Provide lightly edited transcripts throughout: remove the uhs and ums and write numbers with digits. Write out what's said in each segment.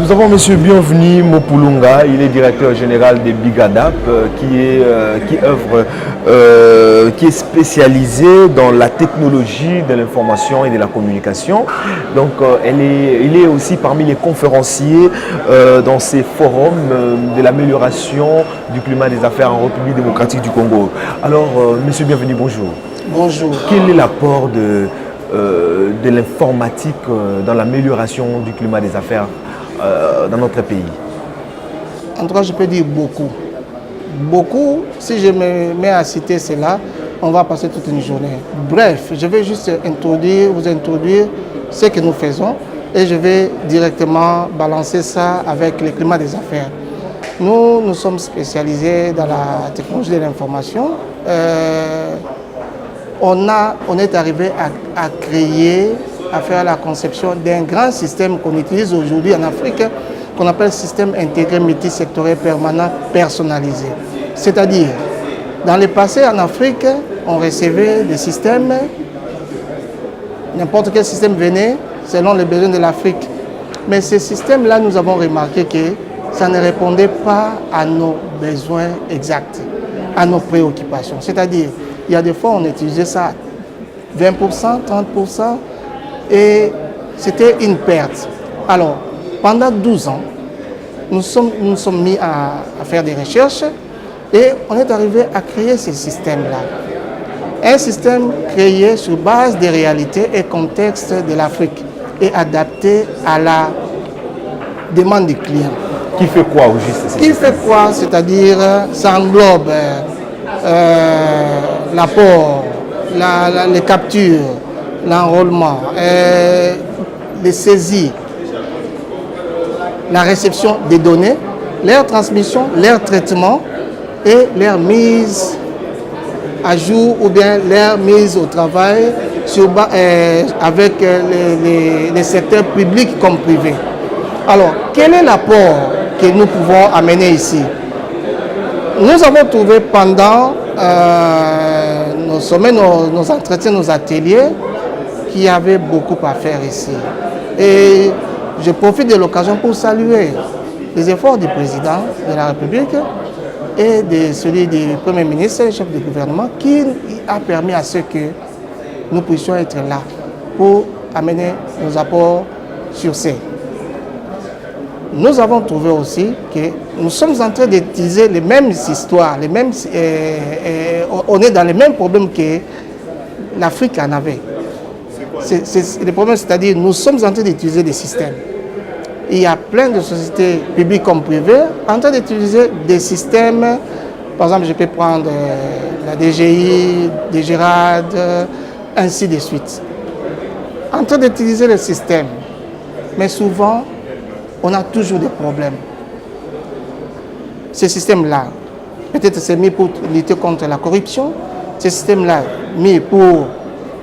Nous avons M. Bienvenu Mopulunga, il est directeur général de Bigadap, qui est spécialisé dans la technologie de l'information et de la communication. Donc, il est aussi parmi les conférenciers dans ces forums de l'amélioration du climat des affaires en République démocratique du Congo. Alors, M. Bienvenu, bonjour. Bonjour. Quel est l'apport de l'informatique dans l'amélioration du climat des affaires dans notre pays? En tout cas, je peux dire beaucoup. Beaucoup, si je me mets à citer cela, on va passer toute une journée. Bref, je vais juste vous introduire ce que nous faisons et je vais directement balancer ça avec le climat des affaires. Nous sommes spécialisés dans la technologie de l'information. On est arrivé à créer, à faire la conception d'un grand système qu'on utilise aujourd'hui en Afrique, qu'on appelle système intégré multisectoriel permanent personnalisé. C'est-à-dire, dans le passé en Afrique, on recevait des systèmes, n'importe quel système venait selon les besoins de l'Afrique. Mais ces systèmes-là, nous avons remarqué que ça ne répondait pas à nos besoins exacts, à nos préoccupations. C'est-à-dire, il y a des fois, on utilisait ça 20%, 30%, et c'était une perte. Alors, pendant 12 ans, nous sommes mis à faire des recherches et on est arrivé à créer ce système-là. Un système créé sur base des réalités et contextes de l'Afrique et adapté à la demande du client. Qui fait quoi au juste? Qui fait quoi? C'est-à-dire, ça englobe l'apport, les captures, l'enrôlement, les saisies, la réception des données, leur transmission, leur traitement et leur mise à jour ou bien leur mise au travail avec les secteurs publics comme privés. Alors, quel est l'apport que nous pouvons amener ici? Nous avons trouvé pendant nos sommets, nos entretiens, nos ateliers, qu'il y avait beaucoup à faire ici. Et je profite de l'occasion pour saluer les efforts du président de la République et de celui du Premier ministre et chef du gouvernement qui a permis à ce que nous puissions être là pour amener nos apports sur ces. Nous avons trouvé aussi que nous sommes en train d'utiliser les mêmes histoires, on est dans les mêmes problèmes que l'Afrique en avait. Le problème, c'est-à-dire nous sommes en train d'utiliser des systèmes. Il y a plein de sociétés publiques comme privées en train d'utiliser des systèmes. Par exemple, je peux prendre la DGI, DGRAD, ainsi de suite. En train d'utiliser le système. Mais souvent, on a toujours des problèmes. Ce système-là, peut-être c'est mis pour lutter contre la corruption. Ce système-là, mis pour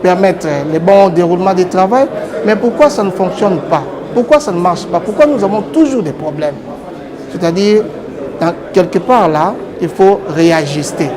permettre le bon déroulement du travail. Mais pourquoi ça ne fonctionne pas? Pourquoi ça ne marche pas? Pourquoi nous avons toujours des problèmes? C'est-à-dire, quelque part là, il faut réajuster.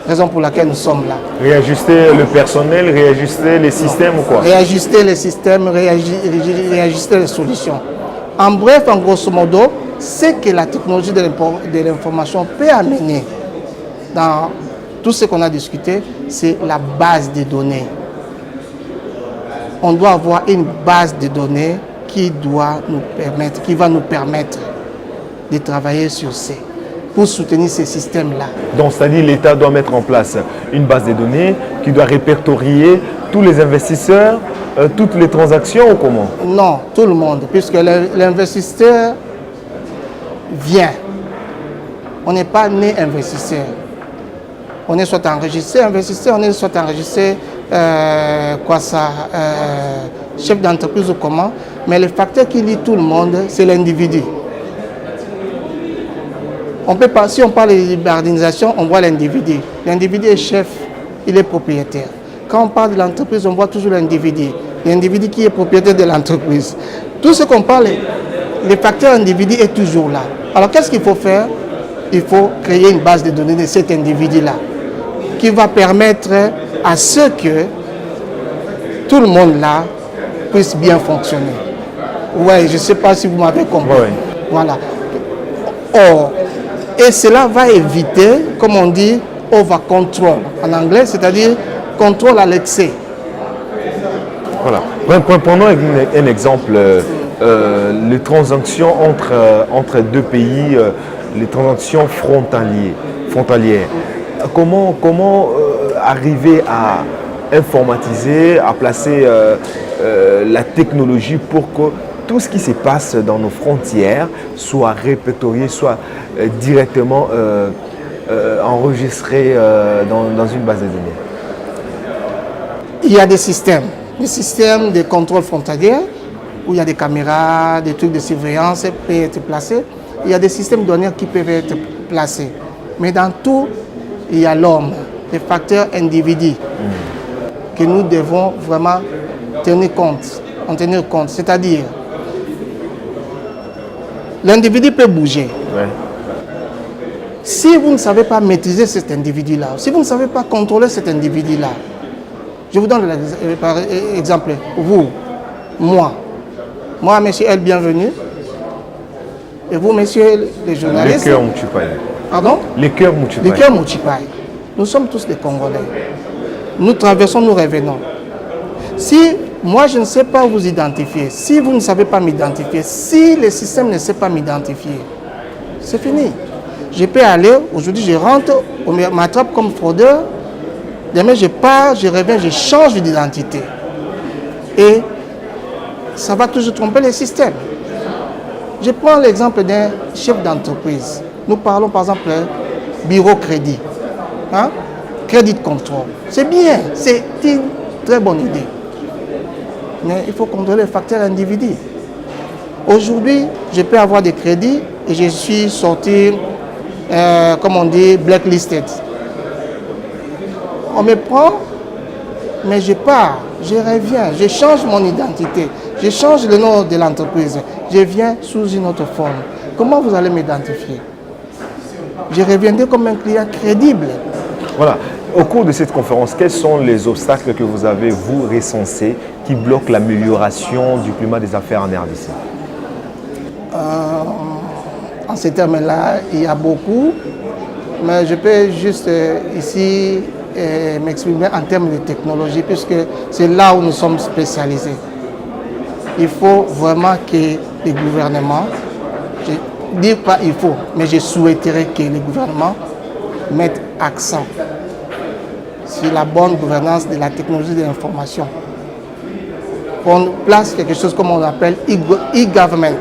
Raison pour laquelle nous sommes là. Réajuster le personnel, réajuster les systèmes ou quoi? Réajuster les systèmes, réajuster les solutions. En bref, en grosso modo, ce que la technologie de l'information peut amener dans tout ce qu'on a discuté, c'est la base de données. On doit avoir une base de données qui va nous permettre de travailler sur pour soutenir ces systèmes-là. Donc, c'est-à-dire l'État doit mettre en place une base de données qui doit répertorier tous les investisseurs, toutes les transactions ou comment? Non, tout le monde, puisque l'investisseur vient. On n'est pas né investisseur. On est soit enregistré investisseur, on est soit enregistré chef d'entreprise ou comment. Mais le facteur qui lie tout le monde, c'est l'individu. Si on parle de libéralisation, on voit l'individu. L'individu est chef, il est propriétaire. Quand on parle de l'entreprise, on voit toujours l'individu. L'individu qui est propriétaire de l'entreprise. Tout ce qu'on parle, le facteur individu est toujours là. Alors qu'est-ce qu'il faut faire? Il faut créer une base de données de cet individu-là qui va permettre à ce que tout le monde là puisse bien fonctionner. Ouais, je ne sais pas si vous m'avez compris. Ouais. Voilà. Or, et cela va éviter, comme on dit, over control en anglais, c'est-à-dire contrôle à l'excès. Voilà. Prenons un exemple, les transactions entre deux pays, les transactions frontalières. Comment arriver à informatiser, à placer la technologie pour que tout ce qui se passe dans nos frontières soit répertorié, soit directement enregistré dans une base de données? Il y a des systèmes de contrôle frontalier où il y a des caméras, des trucs de surveillance qui peuvent être placés. Il y a des systèmes de données qui peuvent être placés. Mais dans tout, il y a l'homme, les facteurs individus que nous devons vraiment tenir compte. C'est-à-dire, l'individu peut bouger. Ouais. Si vous ne savez pas maîtriser cet individu-là, si vous ne savez pas contrôler cet individu-là, je vous donne par exemple, vous, moi, monsieur L, bienvenue. Et vous, messieurs les journalistes. Les cœurs Mouchipaï. Pardon? Les cœurs Mouchipaï. Les cœurs Mouchipaï. Nous sommes tous des Congolais. Nous traversons, nous revenons. Si moi, je ne sais pas vous identifier, si vous ne savez pas m'identifier, si le système ne sait pas m'identifier, c'est fini. Je peux aller, aujourd'hui, je rentre, on m'attrape comme fraudeur. Demain, je pars, je reviens, je change d'identité. Et ça va toujours tromper les systèmes. Je prends l'exemple d'un chef d'entreprise. Nous parlons par exemple bureau crédit. Hein? Crédit de contrôle. C'est bien, c'est une très bonne idée. Mais il faut contrôler les facteurs individus. Aujourd'hui, je peux avoir des crédits et je suis sorti, comme on dit, blacklisted. On me prend, mais je pars, je reviens, je change mon identité, je change le nom de l'entreprise, je viens sous une autre forme. Comment vous allez m'identifier? Je reviendrai comme un client crédible. Voilà. Au cours de cette conférence, quels sont les obstacles que vous avez, vous, recensés, qui bloquent l'amélioration du climat des affaires en RDC? En ces termes-là, il y a beaucoup, mais je peux juste ici m'exprimer en termes de technologie, puisque c'est là où nous sommes spécialisés. Il faut vraiment que les gouvernements, je ne dis pas il faut, mais je souhaiterais que les gouvernements mettent accent sur la bonne gouvernance de la technologie de l'information. On place quelque chose comme on appelle e-government.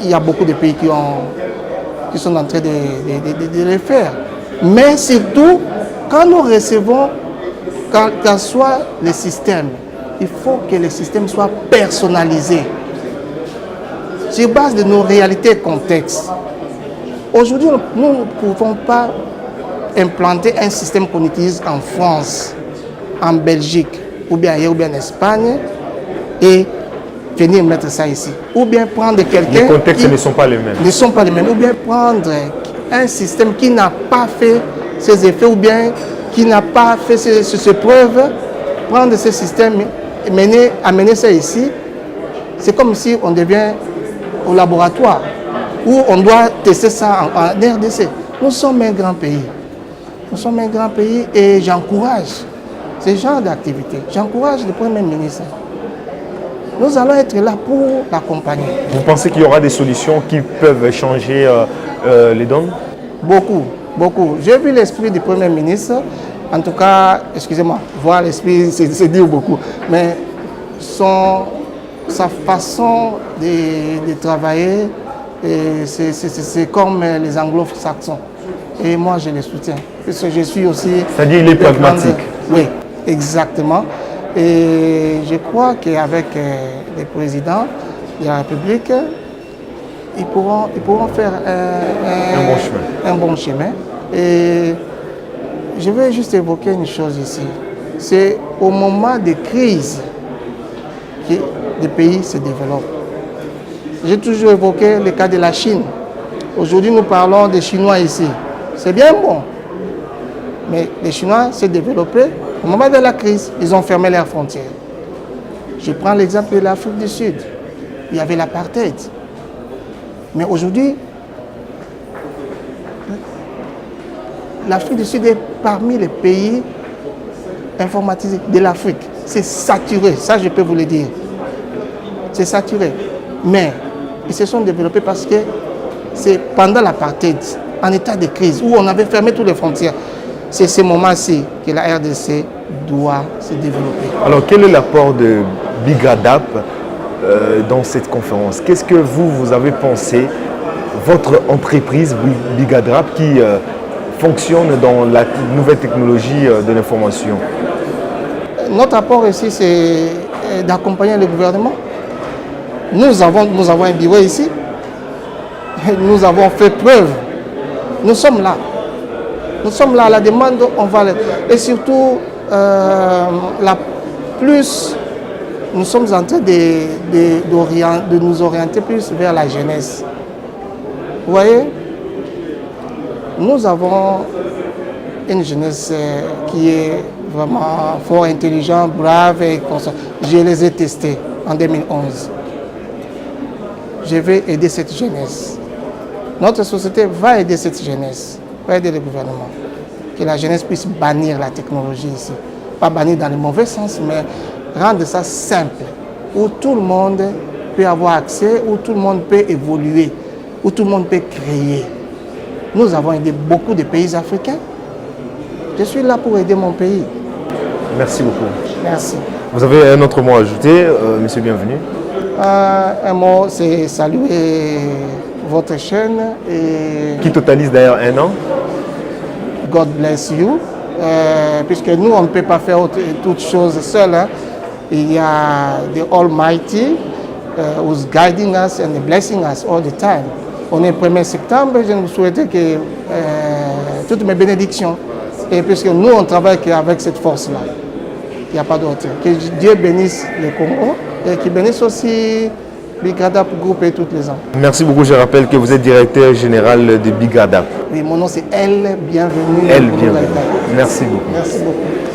Il y a beaucoup de pays qui sont en train de le faire. Mais surtout, quand nous recevons, quand soit les systèmes, il faut que les systèmes soient personnalisés sur base de nos réalités et contextes. Aujourd'hui, nous ne pouvons pas implanter un système qu'on utilise en France, en Belgique, ou bien ailleurs, ou bien en Espagne, et venir mettre ça ici. Ou bien prendre quelqu'un... Les contextes ne sont pas les mêmes. Ne sont pas les mêmes. Ou bien prendre un système qui n'a pas fait ses effets, ou bien qui n'a pas fait ses preuves, prendre ce système et amener ça ici. C'est comme si on devient au laboratoire, où on doit tester ça en RDC. Nous sommes un grand pays. Nous sommes un grand pays et j'encourage ce genre d'activité. J'encourage le Premier ministre. Nous allons être là pour l'accompagner. Vous pensez qu'il y aura des solutions qui peuvent changer les donnes? Beaucoup, beaucoup. J'ai vu l'esprit du Premier ministre. En tout cas, excusez-moi, voir l'esprit, c'est dire beaucoup. Mais sa façon de travailler, c'est comme les anglo-saxons. Et moi, je les soutiens. Parce que je suis aussi... C'est-à-dire il est pragmatique. Oui, exactement. Et je crois qu'avec les présidents de la République, ils pourront faire un bon chemin. Et je vais juste évoquer une chose ici. C'est au moment de crise que les pays se développent. J'ai toujours évoqué le cas de la Chine. Aujourd'hui, nous parlons des Chinois ici. C'est bien bon. Mais les Chinois s'est développé au moment de la crise. Ils ont fermé leurs frontières. Je prends l'exemple de l'Afrique du Sud. Il y avait l'apartheid. Mais aujourd'hui, l'Afrique du Sud est parmi les pays informatisés de l'Afrique. C'est saturé, ça je peux vous le dire. C'est saturé. Mais ils se sont développés parce que c'est pendant l'apartheid, en état de crise, où on avait fermé toutes les frontières. C'est ce moment-ci que la RDC doit se développer. Alors, quel est l'apport de Bigadap dans cette conférence? Qu'est-ce que vous avez pensé, votre entreprise Bigadap qui fonctionne dans la nouvelle technologie de l'information? Notre apport ici, c'est d'accompagner le gouvernement. Nous avons un bureau ici. Nous avons fait preuve. Nous sommes là. Nous sommes là à la demande, on va aller. Et surtout, nous sommes en train de nous orienter plus vers la jeunesse. Vous voyez, nous avons une jeunesse qui est vraiment fort intelligente, brave et consciente. Je les ai testés en 2011. Je vais aider cette jeunesse. Notre société va aider cette jeunesse, va aider le gouvernement. Que la jeunesse puisse bannir la technologie ici. Pas bannir dans le mauvais sens, mais rendre ça simple, où tout le monde peut avoir accès, où tout le monde peut évoluer, où tout le monde peut créer. Nous avons aidé beaucoup de pays africains. Je suis là pour aider mon pays. Merci beaucoup. Merci. Vous avez un autre mot à ajouter, monsieur Bienvenu? Un mot, c'est saluer votre chaîne. Qui totalise d'ailleurs 1 an. God bless you. Puisque nous, on ne peut pas faire toutes choses seuls. Hein. Il y a the Almighty who's guiding us and blessing us all the time. On est le 1er septembre, je vous souhaite que toutes mes bénédictions. Et puisque nous, on travaille avec cette force-là. Il n'y a pas d'autre. Que Dieu bénisse le Congo et qu'il bénisse aussi Bigadap Group et toutes les gens. Merci beaucoup. Je rappelle que vous êtes directeur général de Bigadap. Oui, mon nom c'est Elle Bienvenue. Elle Bienvenue. Merci beaucoup. Merci beaucoup.